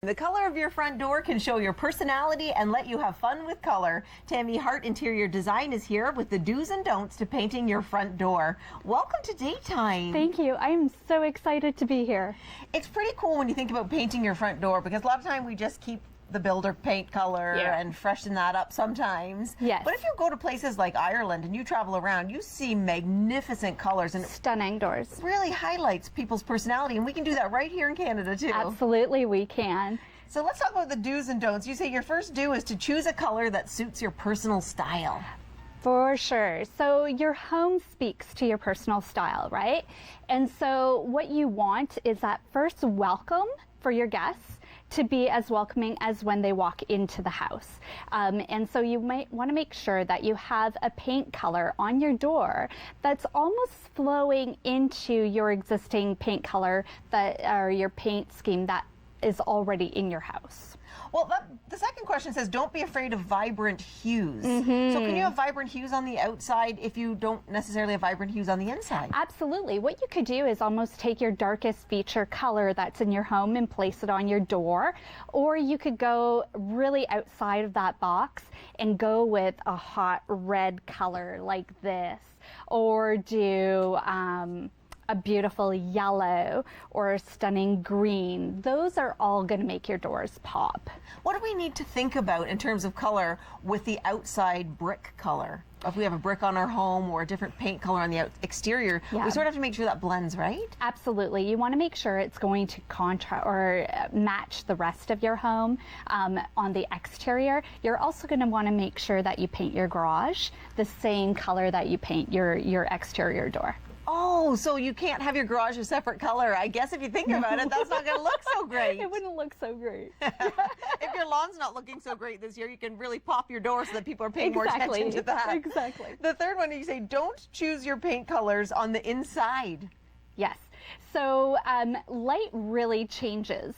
The color of your front door can show your personality and let you have fun with color. Tammy Hart Interior Design is here with the do's and don'ts to painting your front door. Welcome to Daytime. Thank you. I'm so excited to be here. It's pretty cool when you think about painting your front door, because a lot of time we just keep the builder paint color and freshen that up sometimes. Yes. But if you go to places like Ireland and you travel around, you see magnificent colors and Stunning doors. it really highlights people's personality, and we can do that right here in Canada too. Absolutely, we can. So let's talk about the do's and don'ts. You say your first do is to choose a color that suits your personal style. For sure. So your home speaks to your personal style, right? And so what you want is that first welcome for your guests to be as welcoming as when they walk into the house. And so you might want to make sure that you have a paint color on your door that's almost flowing into your existing paint color or your paint scheme that is already in your house. Well, the second question says, don't be afraid of vibrant hues. So can you have vibrant hues on the outside if you don't necessarily have vibrant hues on the inside? Absolutely. What you could do is almost take your darkest feature color that's in your home and place it on your door. Or you could go really outside of that box and go with a hot red color like this. Or do a beautiful yellow or a stunning green. Those are all going to make your doors pop. What do we need to think about in terms of color with the outside brick color? If we have a brick on our home or a different paint color on the exterior, we sort of have to make sure that blends, right? Absolutely. You want to make sure it's going to contrast or match the rest of your home on the exterior. You're also going to want to make sure that you paint your garage the same color that you paint your exterior door. Oh, so you can't have your garage a separate color. I guess if you think about it, that's not going to look so great. It wouldn't look so great. If your lawn's not looking so great this year, you can really pop your door so that people are paying more attention to that. Exactly. The third one, you say, don't choose your paint colors on the inside. Yes. So light really changes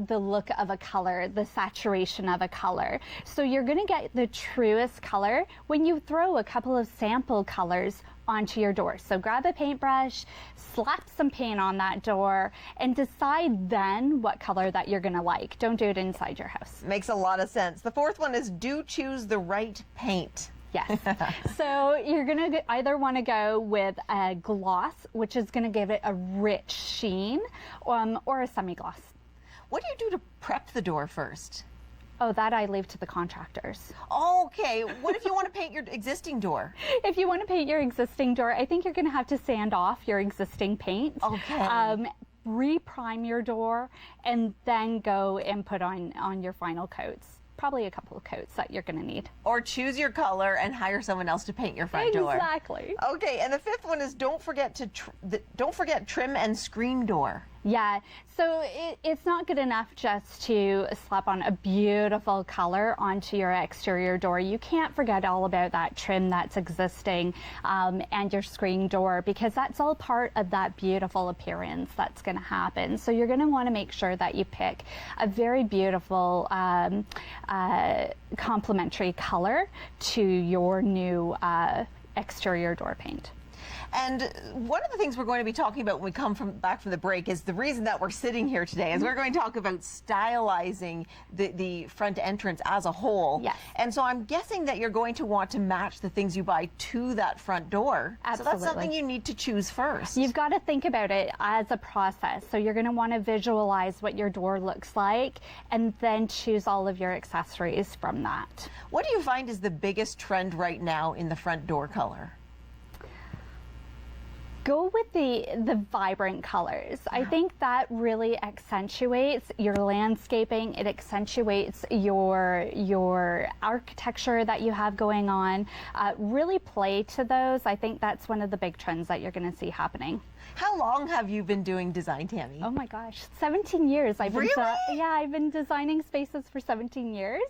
the look of a color, the saturation of a color. So you're going to get the truest color when you throw a couple of sample colors onto your door. So grab a paintbrush, slap some paint on that door, and decide then what color that you're going to like. Don't do it inside your house. Makes a lot of sense. The fourth one is, do choose the right paint. Yes. So you're going to either want to go with a gloss, which is going to give it a rich sheen, or a semi-gloss. What do you do to prep the door first? Oh, that I leave to the contractors. Okay. What if you want to paint your existing door? If you want to paint your existing door, I think you're going to have to sand off your existing paint. Okay. Re-prime your door, and then go and put on your final coats. Probably a couple of coats that you're going to need. Or choose your color and hire someone else to paint your front door. Exactly. Okay, and the fifth one is, don't forget trim and screen door. Yeah, so it's not good enough just to slap on a beautiful color onto your exterior door. You can't forget all about that trim that's existing and your screen door, because that's all part of that beautiful appearance that's going to happen. So you're going to want to make sure that you pick a very beautiful complementary color to your new exterior door paint. And one of the things we're going to be talking about when we come back from the break is the reason that we're sitting here today is we're going to talk about stylizing the front entrance as a whole. Yes. And so I'm guessing that you're going to want to match the things you buy to that front door. Absolutely. So that's something you need to choose first. You've got to think about it as a process. So you're going to want to visualize what your door looks like and then choose all of your accessories from that. What do you find is the biggest trend right now in the front door color? Go with the vibrant colors. I think that really accentuates your landscaping. It accentuates your architecture that you have going on. Really play to those. I think that's one of the big trends that you're going to see happening. How long have you been doing design, Tammy? Oh my gosh, 17 years. I've been I've been designing spaces for 17 years.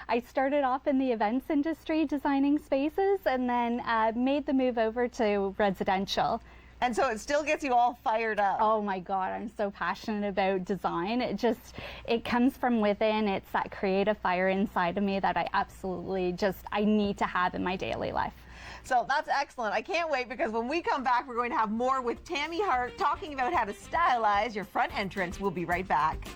I started off in the events industry designing spaces, and then made the move over to residential. And so it still gets you all fired up. Oh my God, I'm so passionate about design. It comes from within. It's that creative fire inside of me that I need to have in my daily life. So that's excellent. I can't wait, because when we come back, we're going to have more with Tammy Hart talking about how to stylize your front entrance. We'll be right back.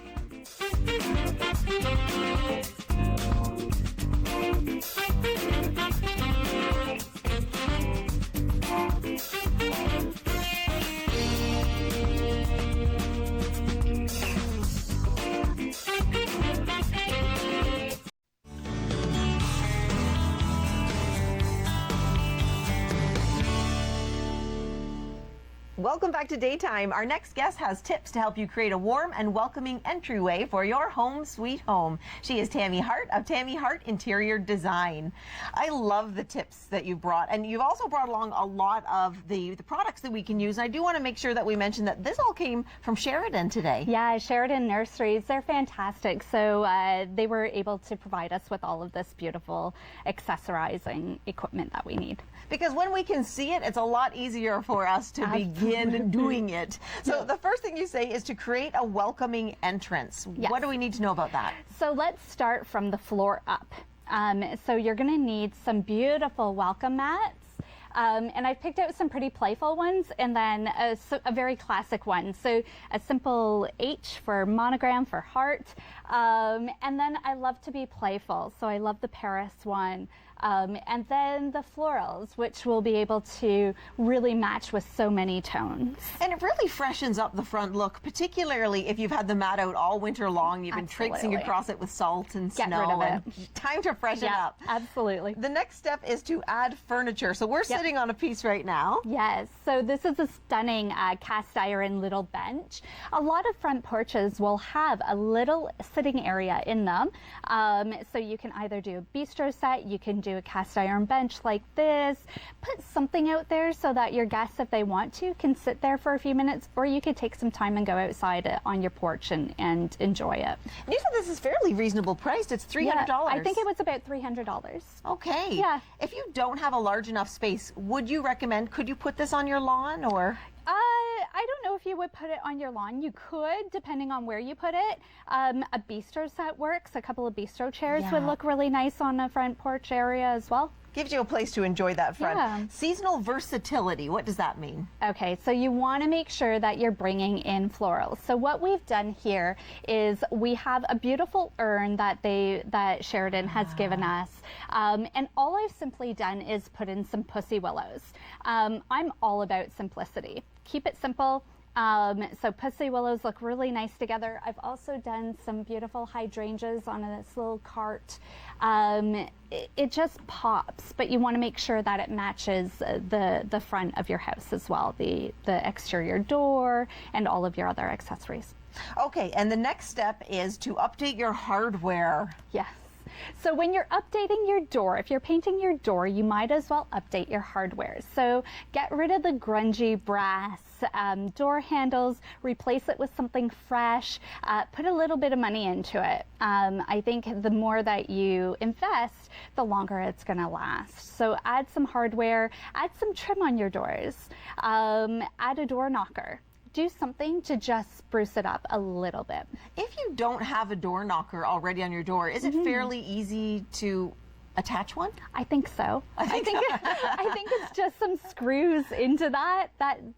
Welcome back to Daytime. Our next guest has tips to help you create a warm and welcoming entryway for your home sweet home. She is Tammy Hart of Tammy Hart Interior Design. I love the tips that you brought, and you've also brought along a lot of the products that we can use. And I do want to make sure that we mention that this all came from Sheridan today. Yeah, Sheridan Nurseries, they're fantastic. So they were able to provide us with all of this beautiful accessorizing equipment that we need. Because when we can see it, it's a lot easier for us to begin doing it. So the first thing you say is to create a welcoming entrance. Yes. What do we need to know about that? So let's start from the floor up. So you're going to need some beautiful welcome mats. And I've picked out some pretty playful ones, and then a very classic one. So a simple H for monogram for heart. And then I love to be playful. So I love the Paris one. And then the florals, which will be able to really match with so many tones. And it really freshens up the front look, particularly if you've had the mat out all winter long. You've been traipsing across it with salt and Get snow. rid of it. And time to freshen up. Absolutely. The next step is to add furniture. So we're sitting on a piece right now. Yes, so this is a stunning cast iron little bench. A lot of front porches will have a little sitting area in them. So you can either do a bistro set, you can do a cast iron bench like this, put something out there so that your guests, if they want to, can sit there for a few minutes, or you could take some time and go outside on your porch and enjoy it. You said this is fairly reasonable priced. It's $300. Yeah, I think it was about $300. Okay. Yeah. If you don't have a large enough space, would you recommend, could you put this on your lawn or? I don't know if you would put it on your lawn. You could, depending on where you put it. A bistro set works. A couple of bistro chairs would look really nice on a front porch area as well. Gives you a place to enjoy that front. Yeah. Seasonal versatility, what does that mean? Okay, so you want to make sure that you're bringing in florals. So what we've done here is we have a beautiful urn that Sheridan has given us. And all I've simply done is put in some pussy willows. I'm all about simplicity. Keep it simple. So pussy willows look really nice together. I've also done some beautiful hydrangeas on this little cart. It just pops, but you want to make sure that it matches the front of your house as well, the exterior door and all of your other accessories. Okay, and the next step is to update your hardware. Yes. So when you're updating your door, if you're painting your door, you might as well update your hardware. So get rid of the grungy brass door handles, replace it with something fresh, put a little bit of money into it. I think the more that you invest, the longer it's going to last. So add some hardware, add some trim on your doors, add a door knocker. Do something to just spruce it up a little bit. If you don't have a door knocker already on your door, is it fairly easy to attach one? I think so. I think it's just some screws into that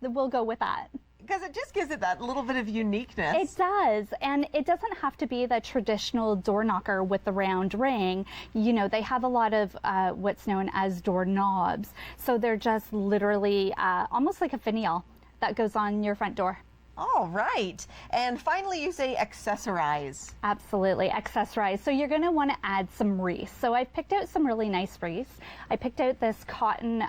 will go with that. Because it just gives it that little bit of uniqueness. It does, and it doesn't have to be the traditional door knocker with the round ring. You know, they have a lot of what's known as door knobs. So they're just literally almost like a finial that goes on your front door. All right. And finally, you say accessorize. Absolutely, accessorize. So you're going to want to add some wreaths. So I've picked out some really nice wreaths. I picked out this cotton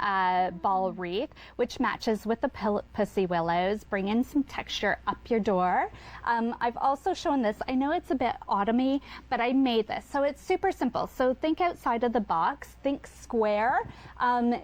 ball wreath, which matches with the pussy willows. Bring in some texture up your door. I've also shown this. I know it's a bit autumny, but I made this. So it's super simple. So think outside of the box. Think square.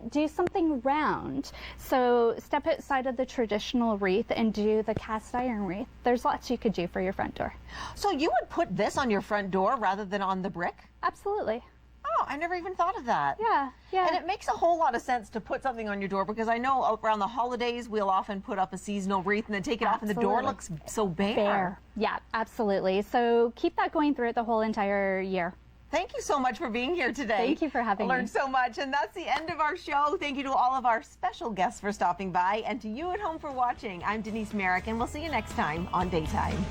Do something round. So step outside of the traditional wreath and do the cast iron wreath. There's lots you could do for your front door. So you would put this on your front door rather than on the brick? Absolutely. Oh, I never even thought of that. Yeah. And it makes a whole lot of sense to put something on your door, because I know around the holidays we'll often put up a seasonal wreath and then take it off and the door looks so bare. Yeah, absolutely. So keep that going throughout the whole entire year. Thank you so much for being here today. Thank you for having me. I learned so much, and that's the end of our show. Thank you to all of our special guests for stopping by, and to you at home for watching. I'm Denise Merrick, and we'll see you next time on Daytime.